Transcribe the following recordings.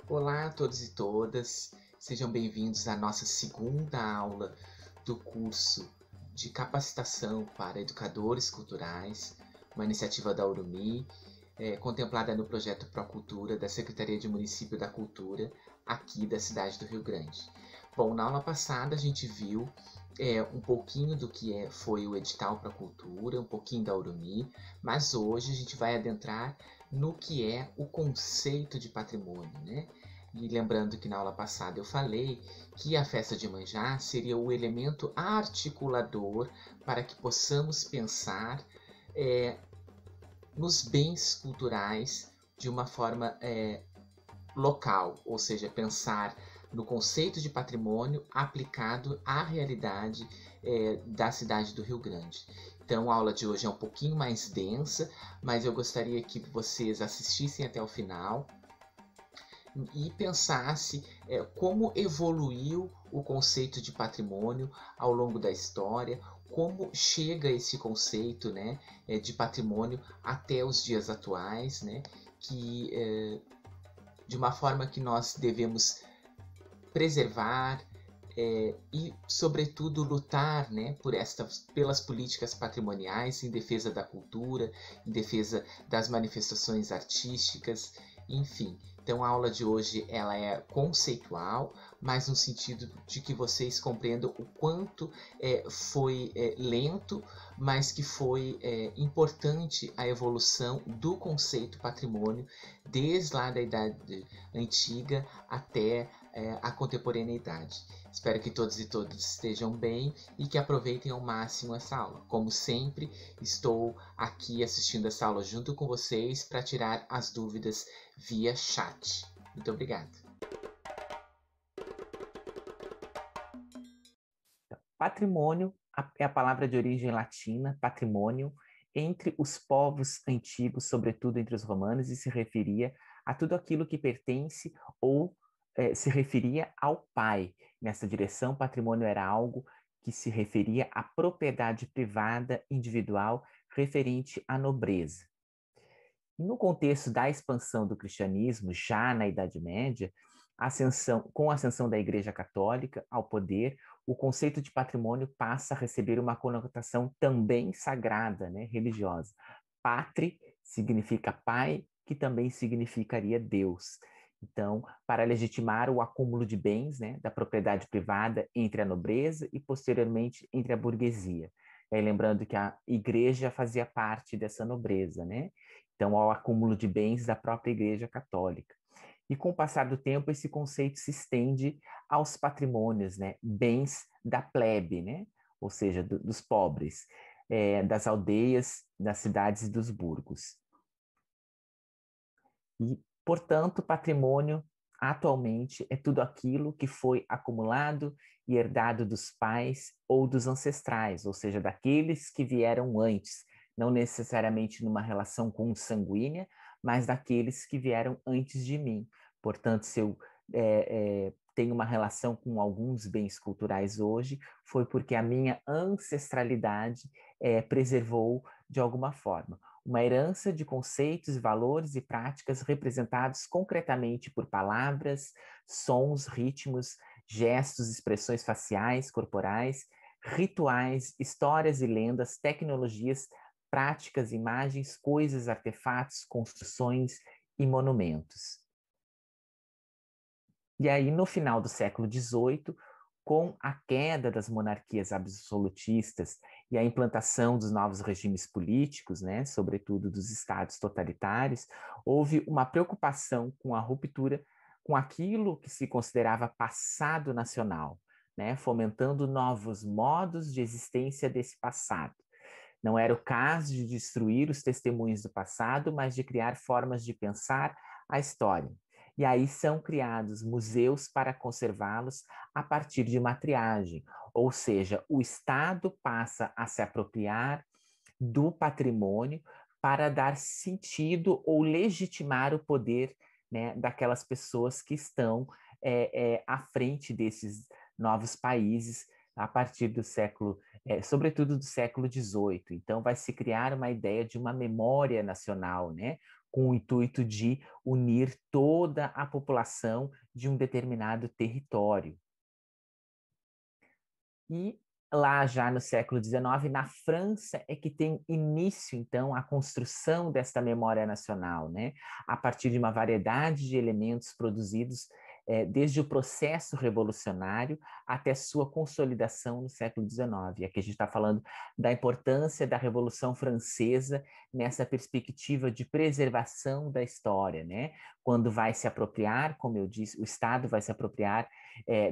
Olá a todos e todas, sejam bem-vindos à nossa segunda aula do curso de capacitação para educadores culturais, uma iniciativa da URUMI, contemplada no projeto Procultura da Secretaria de Município da Cultura, aqui da cidade do Rio Grande. Bom, na aula passada a gente viu um pouquinho do que foi o edital para a cultura, um pouquinho da URUMI, mas hoje a gente vai adentrar no que é o conceito de patrimônio, né? E lembrando que na aula passada eu falei que a festa de Iemanjá seria o elemento articulador para que possamos pensar nos bens culturais de uma forma local, ou seja, pensar no conceito de patrimônio aplicado à realidade da cidade do Rio Grande. Então, a aula de hoje é um pouquinho mais densa, mas eu gostaria que vocês assistissem até o final e pensasse como evoluiu o conceito de patrimônio ao longo da história, como chega esse conceito, né, de patrimônio até os dias atuais, né, que de uma forma que nós devemos preservar e, sobretudo, lutar, né, pelas políticas patrimoniais em defesa da cultura, em defesa das manifestações artísticas, enfim. Então, a aula de hoje ela é conceitual, mas no sentido de que vocês compreendam o quanto foi lento, mas que foi importante a evolução do conceito patrimônio desde lá da Idade Antiga até a contemporaneidade. Espero que todos e todas estejam bem e que aproveitem ao máximo essa aula. Como sempre, estou aqui assistindo essa aula junto com vocês para tirar as dúvidas via chat. Muito obrigado. Patrimônio é a palavra de origem latina, patrimônio, entre os povos antigos, sobretudo entre os romanos, e se referia a tudo aquilo que pertence ou se referia ao pai. Nessa direção, patrimônio era algo que se referia à propriedade privada individual referente à nobreza. No contexto da expansão do cristianismo, já na Idade Média, com a ascensão da Igreja Católica ao poder, o conceito de patrimônio passa a receber uma conotação também sagrada, né, religiosa. Patri significa pai, que também significaria Deus. Então, para legitimar o acúmulo de bens, né, da propriedade privada entre a nobreza e, posteriormente, entre a burguesia. Lembrando que a igreja fazia parte dessa nobreza, né? Então, ao acúmulo de bens da própria Igreja Católica. E com o passar do tempo, esse conceito se estende aos patrimônios, né? Bens da plebe, né? Ou seja, dos pobres, das aldeias, das cidades e dos burgos. E, portanto, patrimônio atualmente é tudo aquilo que foi acumulado e herdado dos pais ou dos ancestrais, ou seja, daqueles que vieram antes, não necessariamente numa relação consanguínea, mas daqueles que vieram antes de mim. Portanto, se eu tenho uma relação com alguns bens culturais hoje, foi porque a minha ancestralidade preservou de alguma forma uma herança de conceitos, valores e práticas representados concretamente por palavras, sons, ritmos, gestos, expressões faciais, corporais, rituais, histórias e lendas, tecnologias, práticas, imagens, coisas, artefatos, construções e monumentos. E aí, no final do século XVIII, com a queda das monarquias absolutistas e a implantação dos novos regimes políticos, né, sobretudo dos estados totalitários, houve uma preocupação com a ruptura com aquilo que se considerava passado nacional, né, fomentando novos modos de existência desse passado. Não era o caso de destruir os testemunhos do passado, mas de criar formas de pensar a história. E aí são criados museus para conservá-los a partir de uma triagem, ou seja, o Estado passa a se apropriar do patrimônio para dar sentido ou legitimar o poder, né, daquelas pessoas que estão à frente desses novos países a partir do século, sobretudo do século XVIII. Então, vai se criar uma ideia de uma memória nacional, né, com o intuito de unir toda a população de um determinado território. E lá já no século XIX, na França, é que tem início, então, a construção desta memória nacional, né? A partir de uma variedade de elementos produzidos desde o processo revolucionário até sua consolidação no século XIX. Aqui a gente está falando da importância da Revolução Francesa nessa perspectiva de preservação da história, né? Quando vai se apropriar, como eu disse, o Estado vai se apropriar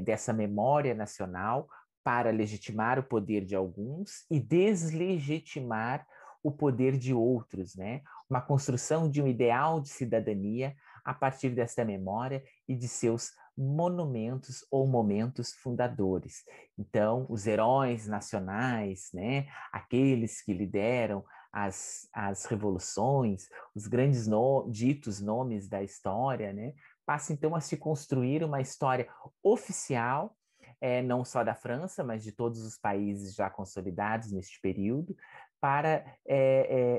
dessa memória nacional para legitimar o poder de alguns e deslegitimar o poder de outros, né? Uma construção de um ideal de cidadania a partir desta memória e de seus monumentos ou momentos fundadores. Então, os heróis nacionais, né? Aqueles que lideram as revoluções, os grandes ditos nomes da história, né? Passa então a se construir uma história oficial, não só da França, mas de todos os países já consolidados neste período, para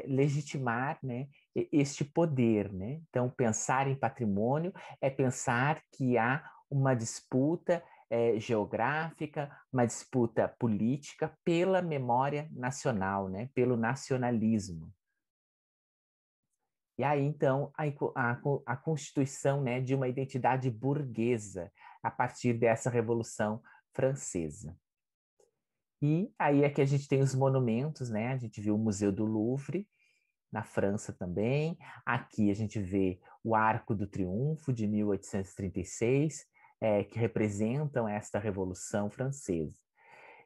legitimar, né, este poder, né? Então, pensar em patrimônio é pensar que há uma disputa geográfica, uma disputa política pela memória nacional, né? Pelo nacionalismo. E aí, então, a constituição, né, de uma identidade burguesa a partir dessa Revolução Francesa. E aí é que a gente tem os monumentos, né? A gente viu o Museu do Louvre, na França também. Aqui a gente vê o Arco do Triunfo, de 1836, que representam esta Revolução Francesa.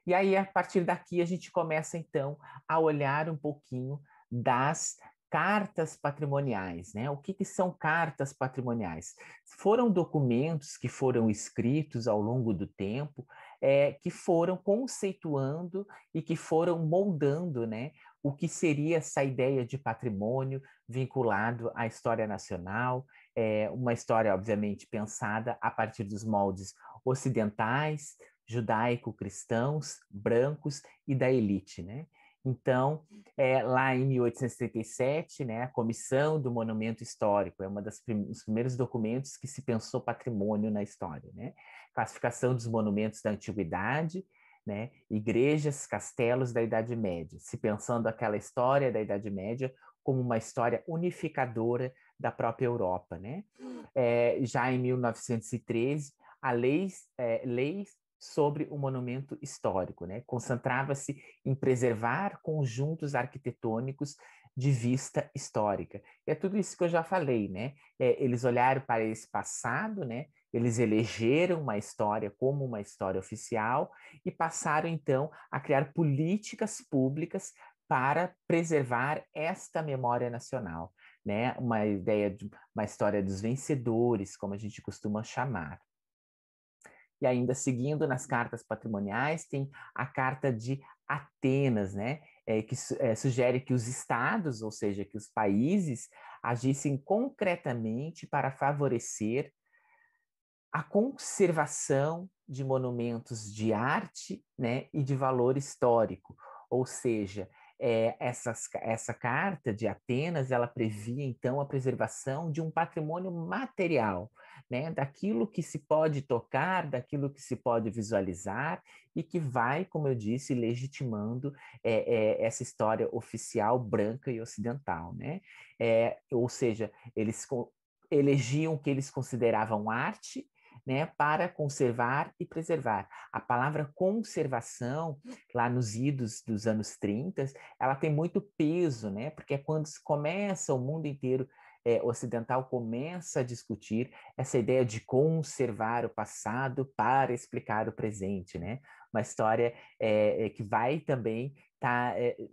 E aí, a partir daqui, a gente começa, então, a olhar um pouquinho das cartas patrimoniais, né? O que são cartas patrimoniais? Foram documentos que foram escritos ao longo do tempo, que foram conceituando e que foram moldando, né, o que seria essa ideia de patrimônio vinculado à história nacional, uma história, obviamente, pensada a partir dos moldes ocidentais, judaico-cristãos, brancos e da elite, né? Então, lá em 1877, né, a Comissão do Monumento Histórico é uma dos primeiros documentos que se pensou patrimônio na história, né? Classificação dos monumentos da antiguidade, né? Igrejas, castelos da Idade Média, se pensando aquela história da Idade Média como uma história unificadora da própria Europa, né? Já em 1913, a leis sobre o monumento histórico, né? Concentrava-se em preservar conjuntos arquitetônicos de vista histórica. E é tudo isso que eu já falei, né? Eles olharam para esse passado, né? Eles elegeram uma história como uma história oficial e passaram, então, a criar políticas públicas para preservar esta memória nacional, né? Uma ideia de uma história dos vencedores, como a gente costuma chamar. E ainda seguindo nas cartas patrimoniais, tem a Carta de Atenas, né? Que sugere que os estados, ou seja, que os países, agissem concretamente para favorecer a conservação de monumentos de arte, né, e de valor histórico. Ou seja, essa carta de Atenas, ela previa, então, a preservação de um patrimônio material, né, daquilo que se pode tocar, daquilo que se pode visualizar e que vai, como eu disse, legitimando essa história oficial branca e ocidental, né? Ou seja, eles elegiam o que eles consideravam arte, né, para conservar e preservar. A palavra conservação, lá nos idos dos anos 30, ela tem muito peso, né, porque é quando se começa, o mundo inteiro ocidental começa a discutir essa ideia de conservar o passado para explicar o presente, né? Uma história que vai também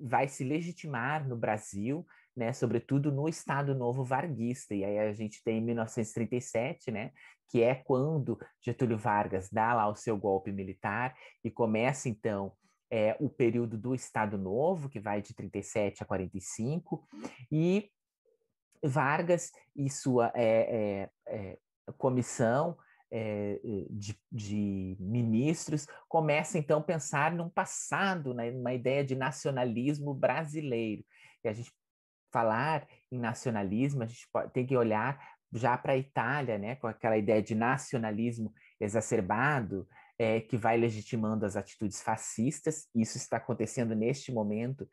vai se legitimar no Brasil, né, sobretudo no Estado Novo varguista. E aí a gente tem em 1937, né, que é quando Getúlio Vargas dá lá o seu golpe militar e começa, então, o período do Estado Novo, que vai de 37 a 45, e Vargas e sua comissão de ministros começa, então, a pensar num passado, né, numa ideia de nacionalismo brasileiro. E a gente falar em nacionalismo, a gente tem que olhar já para a Itália, né, com aquela ideia de nacionalismo exacerbado, que vai legitimando as atitudes fascistas. Isso está acontecendo neste momento,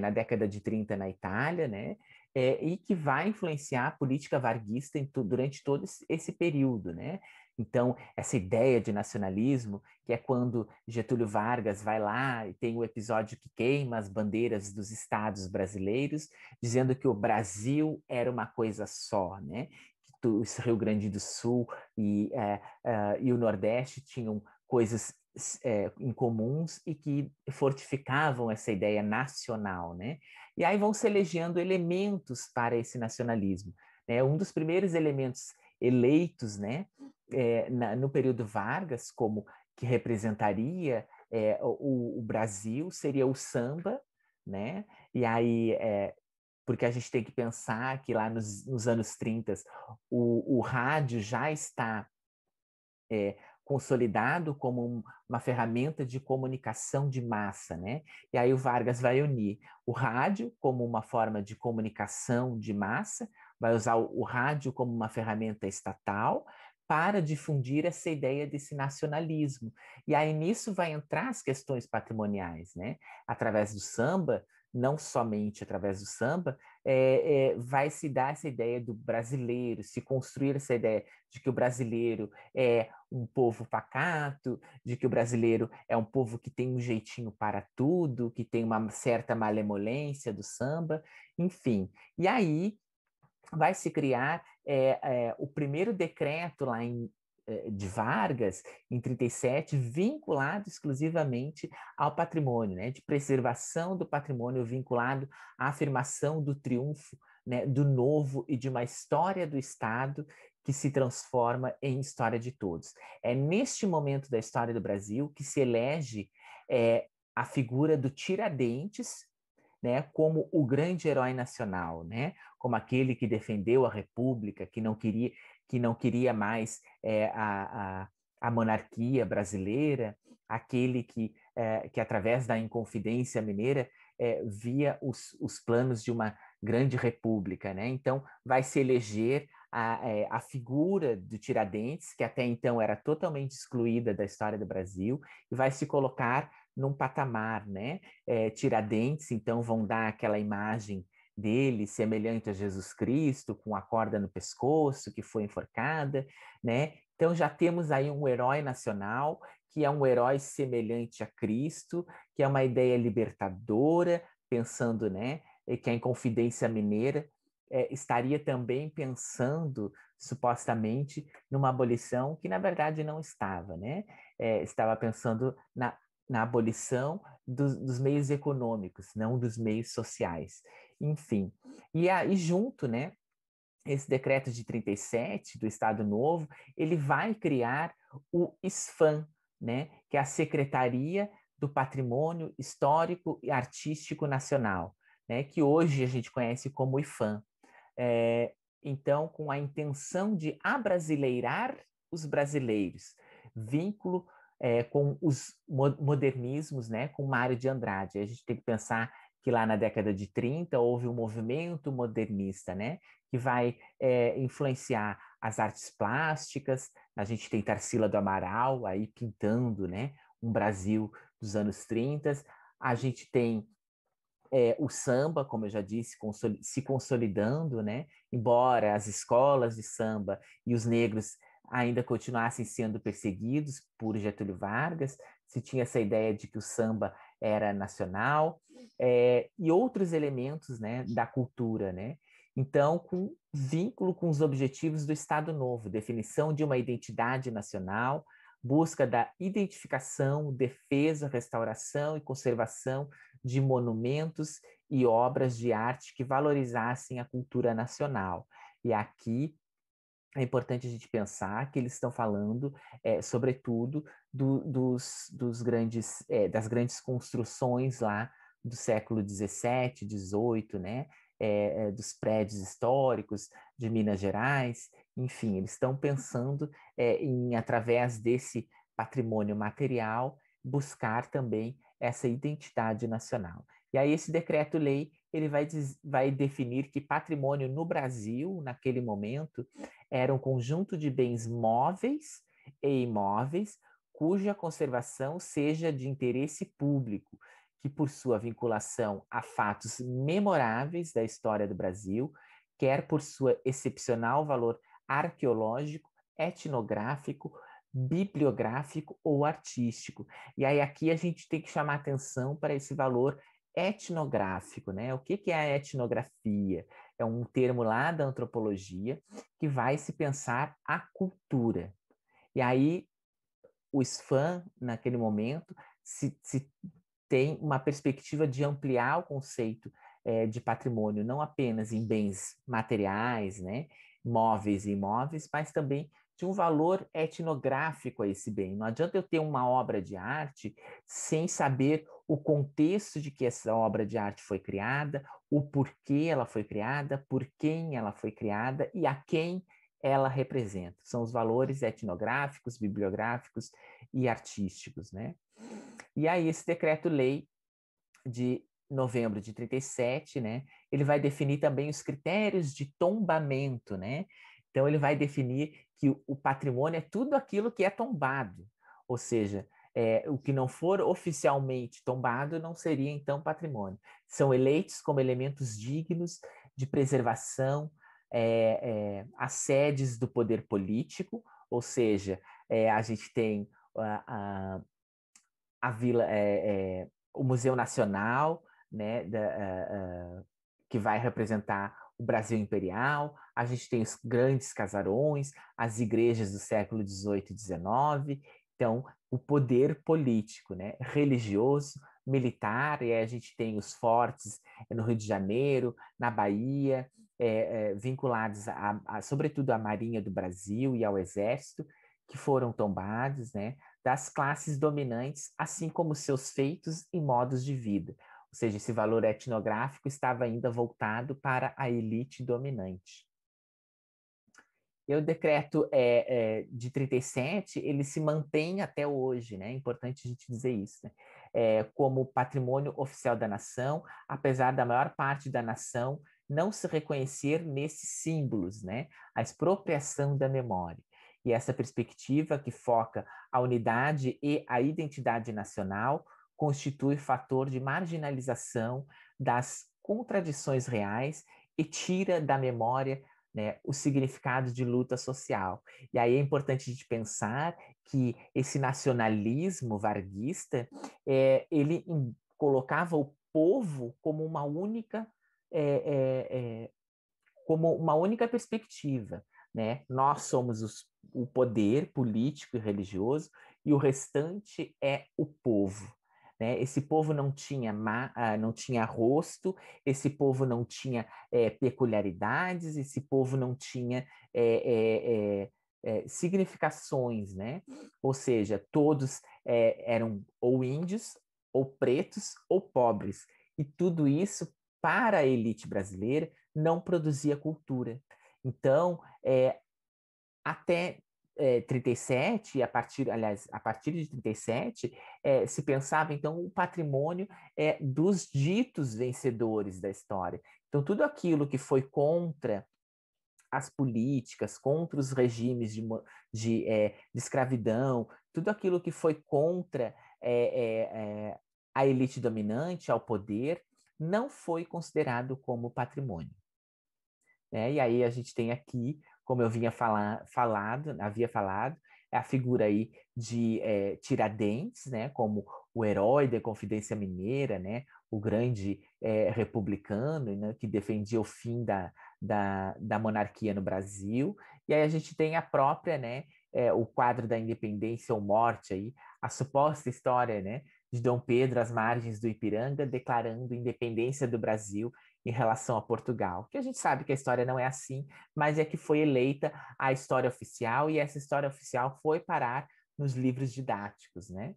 na década de 30 na Itália, né, e que vai influenciar a política varguista durante todo esse período, né? Então, essa ideia de nacionalismo, que é quando Getúlio Vargas vai lá e tem o episódio que queima as bandeiras dos estados brasileiros, dizendo que o Brasil era uma coisa só, né? Que o Rio Grande do Sul e o Nordeste tinham coisas incomuns e que fortificavam essa ideia nacional, né? E aí vão se elegendo elementos para esse nacionalismo, né? Um dos primeiros elementos eleitos, né, no período Vargas, como que representaria o Brasil, seria o samba, né? E aí, porque a gente tem que pensar que lá nos anos 30 o rádio já está consolidado como uma ferramenta de comunicação de massa, né? E aí o Vargas vai unir o rádio como uma forma de comunicação de massa, vai usar o rádio como uma ferramenta estatal para difundir essa ideia desse nacionalismo. E aí nisso vai entrar as questões patrimoniais, né? Através do samba, não somente através do samba, vai se dar essa ideia do brasileiro, se construir essa ideia de que o brasileiro é um povo pacato, de que o brasileiro é um povo que tem um jeitinho para tudo, que tem uma certa malemolência do samba, enfim. E aí vai se criar o primeiro decreto lá de Vargas, em 37, vinculado exclusivamente ao patrimônio, né, de preservação do patrimônio, vinculado à afirmação do triunfo, né, do novo e de uma história do Estado que se transforma em história de todos. É neste momento da história do Brasil que se elege a figura do Tiradentes, né, como o grande herói nacional, né, como aquele que defendeu a República, que não queria mais a monarquia brasileira, aquele que através da Inconfidência Mineira via os planos de uma grande república, né? Então vai se eleger a figura do Tiradentes, que até então era totalmente excluída da história do Brasil, e vai se colocar num patamar, né? Tiradentes, então vão dar aquela imagem dele semelhante a Jesus Cristo, com a corda no pescoço, que foi enforcada, né? Então já temos aí um herói nacional, que é um herói semelhante a Cristo, que é uma ideia libertadora, pensando, né, que a Inconfidência Mineira estaria também pensando, supostamente, numa abolição que, na verdade, não estava, né? Estava pensando na abolição dos meios econômicos, não dos meios sociais. Enfim, e junto, né, esse decreto de 37 do Estado Novo, ele vai criar o SFAM, né, que é a Secretaria do Patrimônio Histórico e Artístico Nacional, né, que hoje a gente conhece como IFAM. Então, com a intenção de abrasileirar os brasileiros, vínculo com os modernismos, né, com Mário de Andrade. A gente tem que pensar que lá na década de 30 houve um movimento modernista, né, que vai influenciar as artes plásticas. A gente tem Tarsila do Amaral aí pintando, né, um Brasil dos anos 30. A gente tem o samba, como eu já disse, se consolidando, né? Embora as escolas de samba e os negros ainda continuassem sendo perseguidos por Getúlio Vargas, se tinha essa ideia de que o samba era nacional, e outros elementos, né, da cultura, né? Então, com vínculo com os objetivos do Estado Novo, definição de uma identidade nacional, busca da identificação, defesa, restauração e conservação de monumentos e obras de arte que valorizassem a cultura nacional. E aqui é importante a gente pensar que eles estão falando, sobretudo, dos grandes, das grandes construções lá do século XVII, XVIII, né? Dos prédios históricos de Minas Gerais. Enfim, eles estão pensando em, através desse patrimônio material, buscar também essa identidade nacional. E aí esse decreto-lei ele vai definir que patrimônio no Brasil, naquele momento, era um conjunto de bens móveis e imóveis cuja conservação seja de interesse público, que por sua vinculação a fatos memoráveis da história do Brasil, quer por sua excepcional valor arqueológico, etnográfico, bibliográfico ou artístico. E aí aqui a gente tem que chamar atenção para esse valor etnográfico, né? O que é a etnografia? É um termo lá da antropologia que vai se pensar a cultura. E aí o SFAM, naquele momento, se tem uma perspectiva de ampliar o conceito de patrimônio, não apenas em bens materiais, né, móveis e imóveis, mas também de um valor etnográfico a esse bem. Não adianta eu ter uma obra de arte sem saber o contexto de que essa obra de arte foi criada, o porquê ela foi criada, por quem ela foi criada e a quem ela representa. São os valores etnográficos, bibliográficos e artísticos, né? E aí esse decreto-lei de novembro de 37, né, ele vai definir também os critérios de tombamento, né? Então ele vai definir que o patrimônio é tudo aquilo que é tombado, ou seja, o que não for oficialmente tombado não seria então patrimônio. São eleitos como elementos dignos de preservação as sedes do poder político, ou seja, a gente tem a Vila, o Museu Nacional, né, que vai representar o Brasil Imperial, a gente tem os grandes casarões, as igrejas do século XVIII e XIX, então o poder político, né, religioso, militar, e aí a gente tem os fortes no Rio de Janeiro, na Bahia, vinculados sobretudo à Marinha do Brasil e ao Exército, que foram tombados, né, das classes dominantes, assim como seus feitos e modos de vida. Ou seja, esse valor etnográfico estava ainda voltado para a elite dominante. E o decreto de 37, ele se mantém até hoje, né? É importante a gente dizer isso, né? Como patrimônio oficial da nação, apesar da maior parte da nação não se reconhecer nesses símbolos, né? A expropriação da memória. E essa perspectiva que foca a unidade e a identidade nacional constitui fator de marginalização das contradições reais e tira da memória, né, o significado de luta social. E aí é importante a gente pensar que esse nacionalismo varguista, ele colocava o povo como uma única perspectiva, né? Nós somos o poder político e religioso e o restante é o povo. Né? Esse povo não tinha rosto, esse povo não tinha peculiaridades, esse povo não tinha significações, né? Ou seja, todos eram ou índios, ou pretos, ou pobres. E tudo isso, para a elite brasileira, não produzia cultura. Então, até 37, a partir de 37, se pensava, então, o patrimônio dos ditos vencedores da história. Então, tudo aquilo que foi contra as políticas, contra os regimes de escravidão, tudo aquilo que foi contra a elite dominante, ao poder, não foi considerado como patrimônio. E aí a gente tem aqui, como eu havia falado, a figura aí de Tiradentes, né, como o herói da Confidência Mineira, né, o grande republicano, né, que defendia o fim da monarquia no Brasil. E aí a gente tem a própria, né, o quadro da Independência ou Morte, aí, a suposta história, né, de Dom Pedro às margens do Ipiranga, declarando independência do Brasil em relação a Portugal. Que a gente sabe que a história não é assim, mas é que foi eleita a história oficial e essa história oficial foi parar nos livros didáticos, né?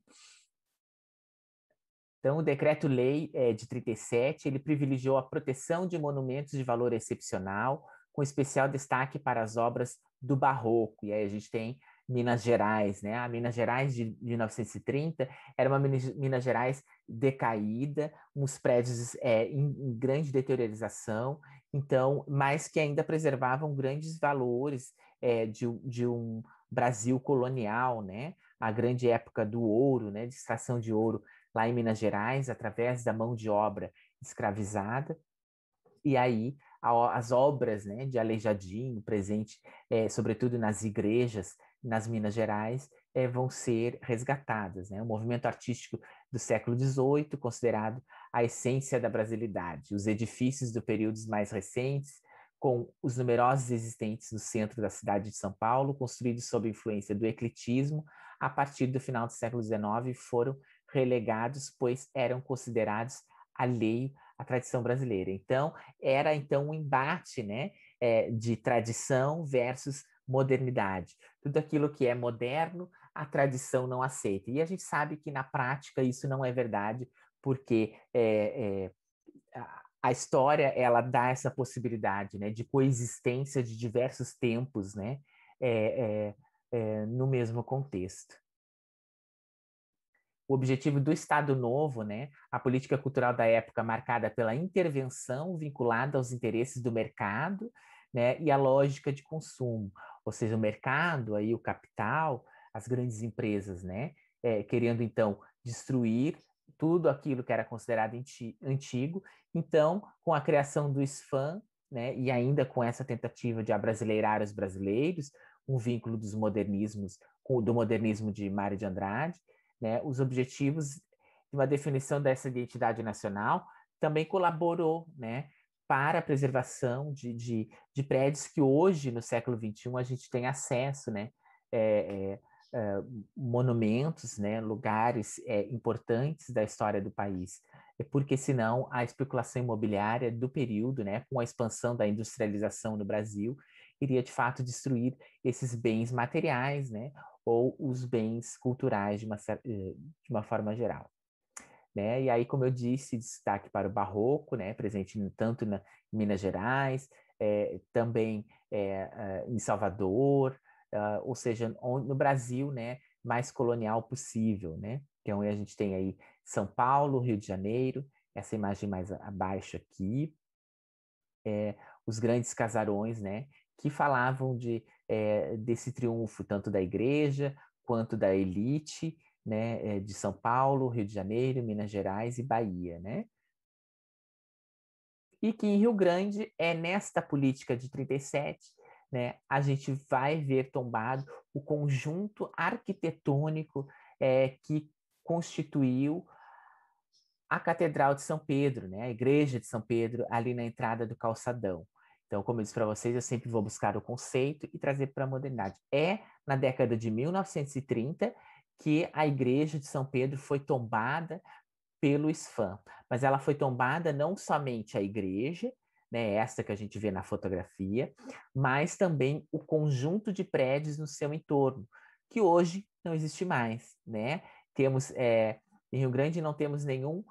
Então, o Decreto-Lei de 37, ele privilegiou a proteção de monumentos de valor excepcional, com especial destaque para as obras do Barroco. E aí a gente tem Minas Gerais, né? A Minas Gerais de 1930 era uma Minas Gerais decaída, uns prédios em grande deteriorização, então, mas que ainda preservavam grandes valores de um Brasil colonial, né? A grande época do ouro, né? De extração de ouro lá em Minas Gerais, através da mão de obra escravizada. E aí as obras, né, de Aleijadinho, presente sobretudo nas igrejas, nas Minas Gerais, vão ser resgatadas. Né? O movimento artístico do século XVIII, considerado a essência da brasilidade. Os edifícios do períodos mais recentes, com os numerosos existentes no centro da cidade de São Paulo, construídos sob influência do ecletismo, a partir do final do século XIX, foram relegados, pois eram considerados alheio à tradição brasileira. Então, era um embate, né, de tradição versus modernidade. Tudo aquilo que é moderno, a tradição não aceita. E a gente sabe que na prática isso não é verdade, porque a história ela dá essa possibilidade, né, de coexistência de diversos tempos, né, no mesmo contexto. O objetivo do Estado Novo, né, a política cultural da época marcada pela intervenção vinculada aos interesses do mercado, né, e a lógica de consumo, ou seja, o mercado, aí o capital, as grandes empresas, né, querendo então destruir tudo aquilo que era considerado antigo. Então, com a criação do SFAM, né, e ainda com essa tentativa de abrasileirar os brasileiros, um vínculo dos modernismos, do modernismo de Mário de Andrade, né, os objetivos de uma definição dessa identidade nacional também colaborou, né, para a preservação de prédios que hoje, no século XXI, a gente tem acesso, né, monumentos, né, lugares importantes da história do país, porque senão a especulação imobiliária do período, né, com a expansão da industrialização no Brasil, iria de fato destruir esses bens materiais, né, ou os bens culturais de uma forma geral. Né? E aí, como eu disse, destaque para o barroco, né? Presente tanto em Minas Gerais, também em Salvador, ou seja, no Brasil, né? Mais colonial possível, né? Então, a gente tem aí São Paulo, Rio de Janeiro, essa imagem mais abaixo aqui, os grandes casarões, né? Que falavam desse triunfo tanto da igreja quanto da elite, né, de São Paulo, Rio de Janeiro, Minas Gerais e Bahia, né? E que em Rio Grande, nesta política de 37, né, a gente vai ver tombado o conjunto arquitetônico que constituiu a Catedral de São Pedro, né, a Igreja de São Pedro, ali na entrada do Calçadão. Então, como eu disse para vocês, eu sempre vou buscar o conceito e trazer para a modernidade. É na década de 1930 que a Igreja de São Pedro foi tombada pelo SFAM, mas ela foi tombada não somente a igreja, né, essa que a gente vê na fotografia, mas também o conjunto de prédios no seu entorno, que hoje não existe mais, né? Temos em Rio Grande não temos nenhum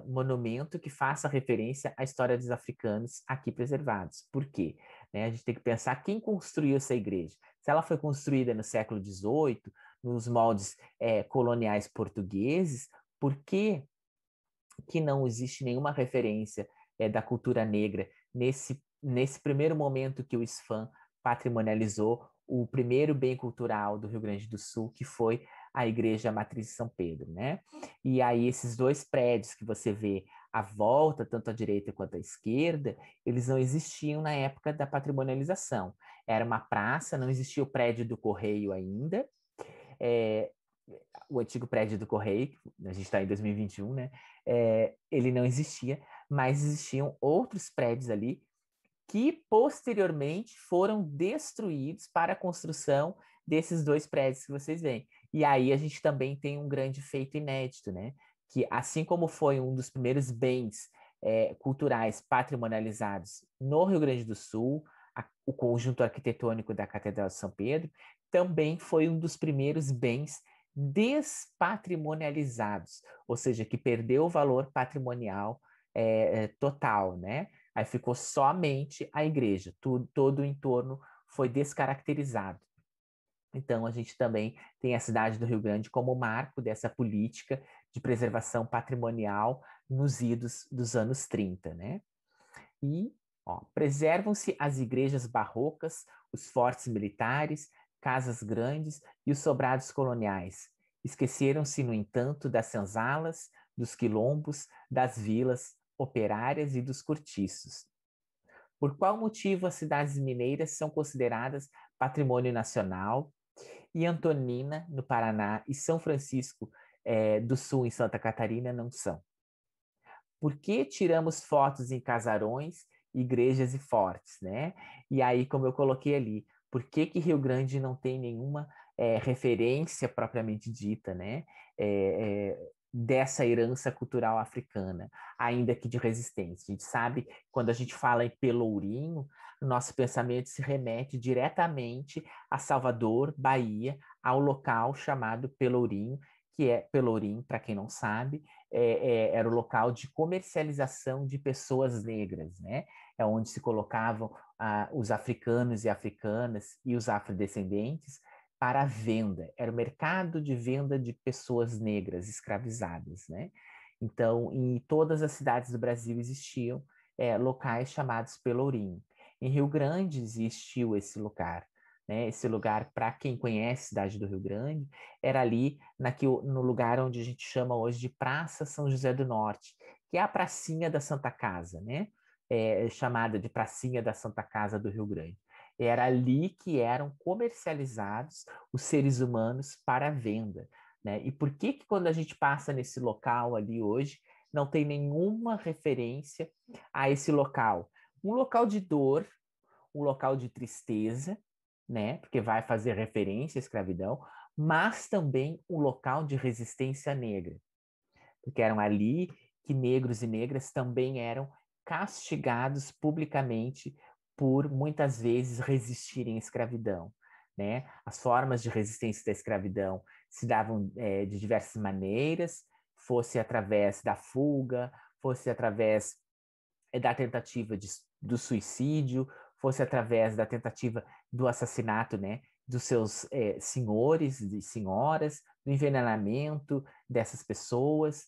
monumento que faça referência à história dos africanos aqui preservados. Por quê? Né, a gente tem que pensar quem construiu essa igreja. Se ela foi construída no século XVIII, nos moldes coloniais portugueses, por que não existe nenhuma referência da cultura negra nesse primeiro momento que o SFAM patrimonializou o primeiro bem cultural do Rio Grande do Sul, que foi a Igreja Matriz de São Pedro, né? E aí esses dois prédios que você vê à volta, tanto à direita quanto à esquerda, eles não existiam na época da patrimonialização. Era uma praça, não existia o prédio do Correio ainda, o antigo prédio do Correio, a gente está em 2021, né? Ele não existia, mas existiam outros prédios ali que posteriormente foram destruídos para a construção desses dois prédios que vocês veem. E aí a gente também tem um grande feito inédito, né? Que assim como foi um dos primeiros bens culturais patrimonializados no Rio Grande do Sul, o conjunto arquitetônico da Catedral de São Pedro, também foi um dos primeiros bens despatrimonializados, ou seja, que perdeu o valor patrimonial total, né? Aí ficou somente a igreja, todo o entorno foi descaracterizado. Então, a gente também tem a cidade do Rio Grande como marco dessa política de preservação patrimonial nos idos dos anos 30, né? E, ó, preservam-se as igrejas barrocas, os fortes militares, casas grandes e os sobrados coloniais. Esqueceram-se, no entanto, das senzalas, dos quilombos, das vilas operárias e dos cortiços. Por qual motivo as cidades mineiras são consideradas patrimônio nacional e Antonina, no Paraná, e São Francisco do Sul, em Santa Catarina, não são? Por que tiramos fotos em casarões, igrejas e fortes, né? E aí, como eu coloquei ali, por que que Rio Grande não tem nenhuma referência propriamente dita, né? Dessa herança cultural africana, ainda que de resistência. A gente sabe, quando a gente fala em Pelourinho, nosso pensamento se remete diretamente a Salvador, Bahia, ao local chamado Pelourinho, que é Pelourinho, para quem não sabe, era o local de comercialização de pessoas negras, né? É onde se colocavam os africanos e africanas e os afrodescendentes para a venda. Era o mercado de venda de pessoas negras escravizadas, né? Então, em todas as cidades do Brasil existiam locais chamados Pelourinho. Em Rio Grande existiu esse lugar, né? Esse lugar, para quem conhece a cidade do Rio Grande, era ali no lugar onde a gente chama hoje de Praça São José do Norte, que é a pracinha da Santa Casa, né? Chamada de Pracinha da Santa Casa do Rio Grande. Era ali que eram comercializados os seres humanos para venda, né? E por que que quando a gente passa nesse local ali hoje, não tem nenhuma referência a esse local? Um local de dor, um local de tristeza, né? Porque vai fazer referência à escravidão, mas também um local de resistência negra, porque eram ali que negros e negras também eram castigados publicamente por muitas vezes resistirem à escravidão, né? As formas de resistência da escravidão se davam de diversas maneiras, fosse através da fuga, fosse através da tentativa do suicídio, fosse através da tentativa do assassinato, né, dos seus senhores e senhoras, do envenenamento dessas pessoas,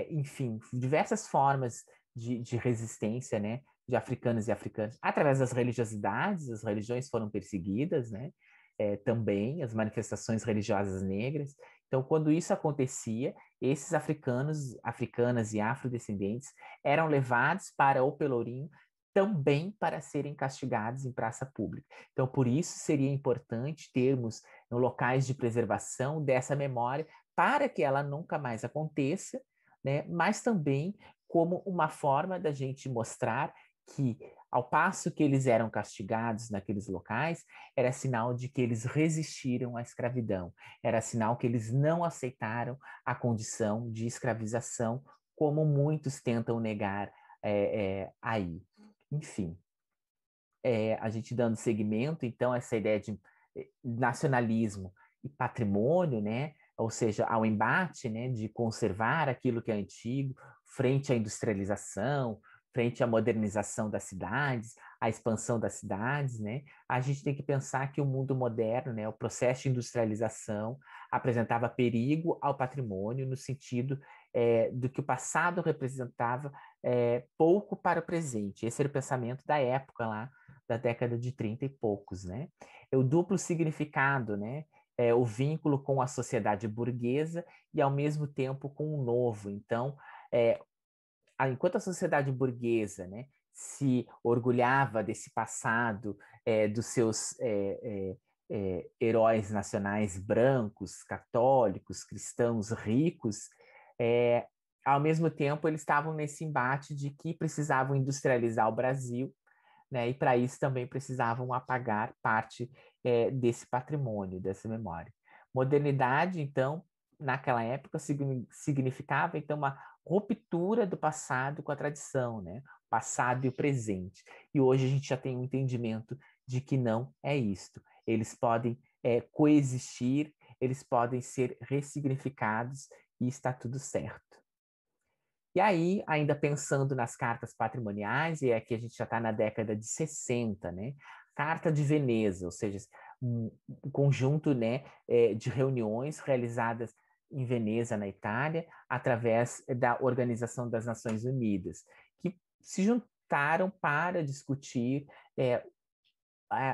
enfim, diversas formas de resistência, né, de africanos e africanas, através das religiosidades, as religiões foram perseguidas, né, também as manifestações religiosas negras. Então, quando isso acontecia, esses africanos, africanas e afrodescendentes eram levados para o Pelourinho também para serem castigados em praça pública. Então, por isso seria importante termos locais de preservação dessa memória para que ela nunca mais aconteça, né? Mas também como uma forma da gente mostrar que, ao passo que eles eram castigados naqueles locais, era sinal de que eles resistiram à escravidão, era sinal que eles não aceitaram a condição de escravização, como muitos tentam negar aí. Enfim, a gente dando seguimento, então, a essa ideia de nacionalismo e patrimônio, né? Ou seja, ao embate, né, de conservar aquilo que é antigo, frente à industrialização, frente à modernização das cidades, à expansão das cidades, né? A gente tem que pensar que o mundo moderno, né, o processo de industrialização apresentava perigo ao patrimônio no sentido do que o passado representava pouco para o presente. Esse era o pensamento da época lá, da década de 30 e poucos, né? O duplo significado, né? O vínculo com a sociedade burguesa e, ao mesmo tempo, com o novo. Então, enquanto a sociedade burguesa, né, se orgulhava desse passado, dos seus heróis nacionais brancos, católicos, cristãos ricos, ao mesmo tempo eles estavam nesse embate de que precisavam industrializar o Brasil, né, e para isso também precisavam apagar parte desse patrimônio, dessa memória. Modernidade, então, naquela época significava então uma ruptura do passado com a tradição, né? O passado e o presente. E hoje a gente já tem um entendimento de que não é isto. Eles podem coexistir, eles podem ser ressignificados e está tudo certo. E aí, ainda pensando nas cartas patrimoniais, e aqui a gente já está na década de 60, né? Carta de Veneza, ou seja, um conjunto, né, de reuniões realizadas em Veneza, na Itália, através da Organização das Nações Unidas, que se juntaram para discutir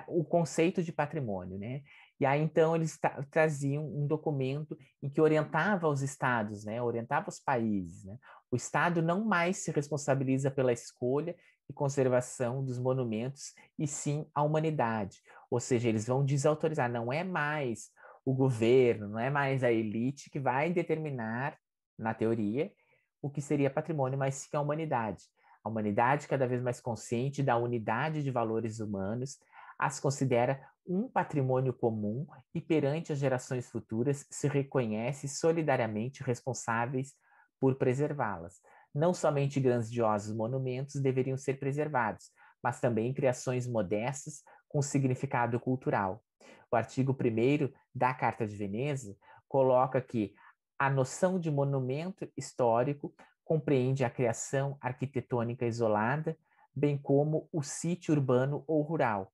o conceito de patrimônio, né? E aí, então, eles traziam um documento em que orientava os estados, né? Orientava os países, né? O Estado não mais se responsabiliza pela escolha e conservação dos monumentos, e sim a humanidade. Ou seja, eles vão desautorizar, não é mais o governo, não é mais a elite que vai determinar, na teoria, o que seria patrimônio, mas sim a humanidade. A humanidade cada vez mais consciente da unidade de valores humanos, as considera um patrimônio comum e, perante as gerações futuras, se reconhece solidariamente responsáveis por preservá-las. Não somente grandiosos monumentos deveriam ser preservados, mas também criações modestas com significado cultural. O artigo 1º da Carta de Veneza coloca que a noção de monumento histórico compreende a criação arquitetônica isolada, bem como o sítio urbano ou rural,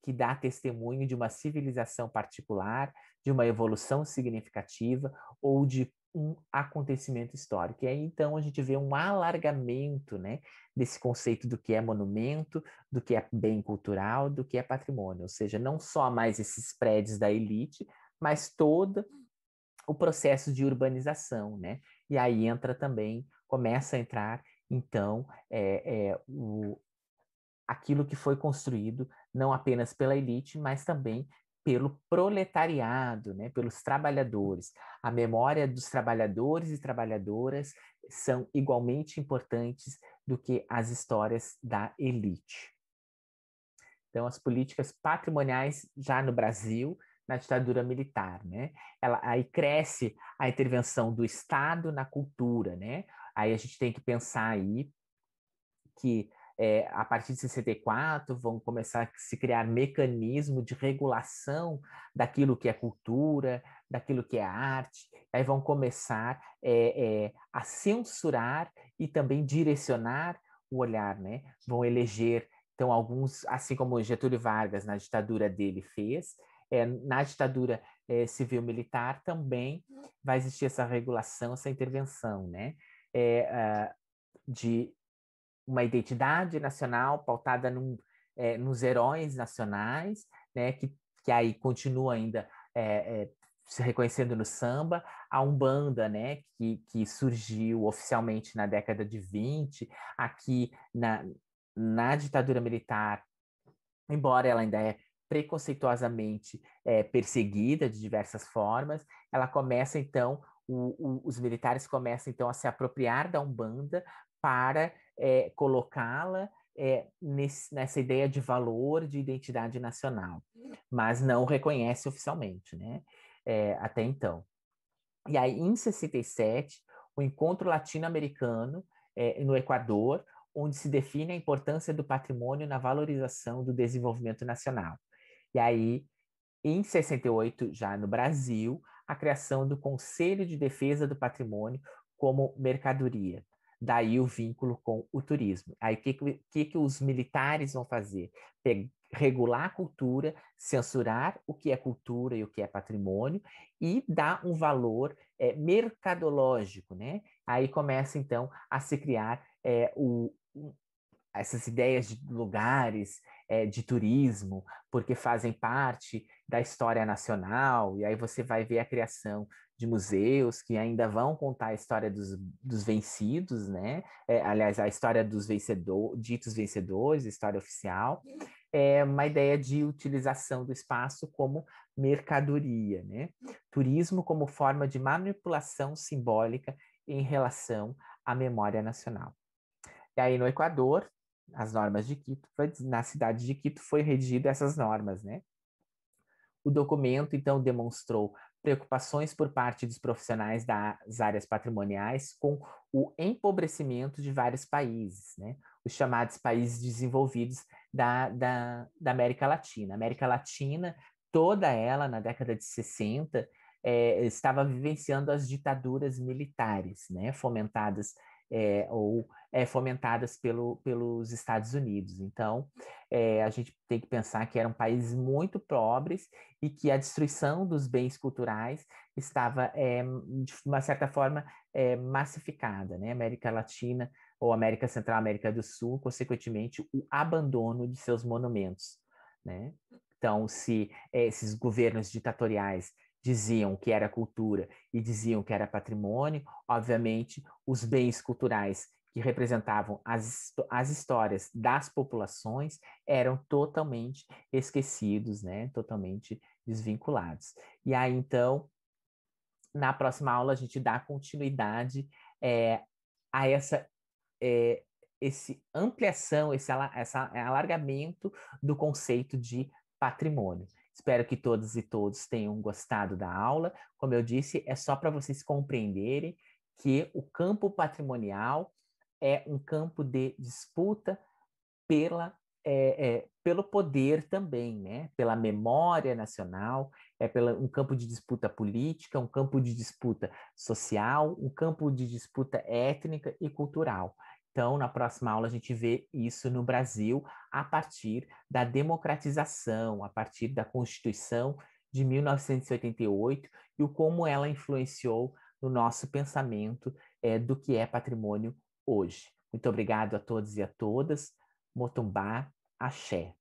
que dá testemunho de uma civilização particular, de uma evolução significativa ou de um acontecimento histórico. E aí, então, a gente vê um alargamento, né, desse conceito do que é monumento, do que é bem cultural, do que é patrimônio. Ou seja, não só mais esses prédios da elite, mas todo o processo de urbanização, né? E aí entra também, começa a entrar, então, aquilo que foi construído não apenas pela elite, mas também pelo proletariado, né, pelos trabalhadores. A memória dos trabalhadores e trabalhadoras são igualmente importantes do que as histórias da elite. Então, as políticas patrimoniais já no Brasil, na ditadura militar, né? Aí cresce a intervenção do Estado na cultura, né? Aí a gente tem que pensar aí que a partir de 64 vão começar a se criar mecanismos de regulação daquilo que é cultura, daquilo que é arte, aí vão começar a censurar e também direcionar o olhar, né? Vão eleger, então, alguns, assim como Getúlio Vargas na ditadura dele fez, na ditadura civil-militar também vai existir essa regulação, essa intervenção, né? De uma identidade nacional pautada nos heróis nacionais, né, que aí continua ainda se reconhecendo no samba, a Umbanda, né, que surgiu oficialmente na década de 20, aqui na ditadura militar, embora ela ainda é preconceituosamente perseguida de diversas formas, ela começa então, os militares começam então a se apropriar da Umbanda para colocá-la nessa ideia de valor, de identidade nacional, mas não reconhece oficialmente, né? Até então. E aí, em 67, o Encontro Latino-Americano no Equador, onde se define a importância do patrimônio na valorização do desenvolvimento nacional. E aí, em 68, já no Brasil, a criação do Conselho de Defesa do Patrimônio como mercadoria. Daí o vínculo com o turismo. Aí o que os militares vão fazer? Regular a cultura, censurar o que é cultura e o que é patrimônio e dar um valor mercadológico, né? Aí começa então a se criar essas ideias de lugares de turismo, porque fazem parte da história nacional, e aí você vai ver a criação de museus que ainda vão contar a história dos vencidos, né? Aliás, a história dos ditos vencedores, história oficial, uma ideia de utilização do espaço como mercadoria, né? Turismo como forma de manipulação simbólica em relação à memória nacional. E aí no Equador, as normas de Quito, na cidade de Quito foi redigida essas normas, né? O documento, então, demonstrou preocupações por parte dos profissionais das áreas patrimoniais com o empobrecimento de vários países, né? Os chamados países desenvolvidos da América Latina. A América Latina, toda ela, na década de 60, estava vivenciando as ditaduras militares, né? Fomentadas ou fomentadas pelos Estados Unidos. Então, a gente tem que pensar que eram países muito pobres e que a destruição dos bens culturais estava, de uma certa forma, massificada, né? América Latina ou América Central, América do Sul, consequentemente, o abandono de seus monumentos, né? Então, se esses governos ditatoriais diziam que era cultura e diziam que era patrimônio, obviamente, os bens culturais que representavam as histórias das populações eram totalmente esquecidos, né? Totalmente desvinculados. E aí, então, na próxima aula, a gente dá continuidade a esse ampliação, esse alargamento do conceito de patrimônio. Espero que todas e todos tenham gostado da aula. Como eu disse, é só para vocês compreenderem que o campo patrimonial é um campo de disputa pelo poder também, né? Pela memória nacional, um campo de disputa política, um campo de disputa social, um campo de disputa étnica e cultural. Então, na próxima aula, a gente vê isso no Brasil a partir da democratização, a partir da Constituição de 1988 e o como ela influenciou no nosso pensamento do que é patrimônio hoje. Muito obrigado a todos e a todas. Motumbá, axé.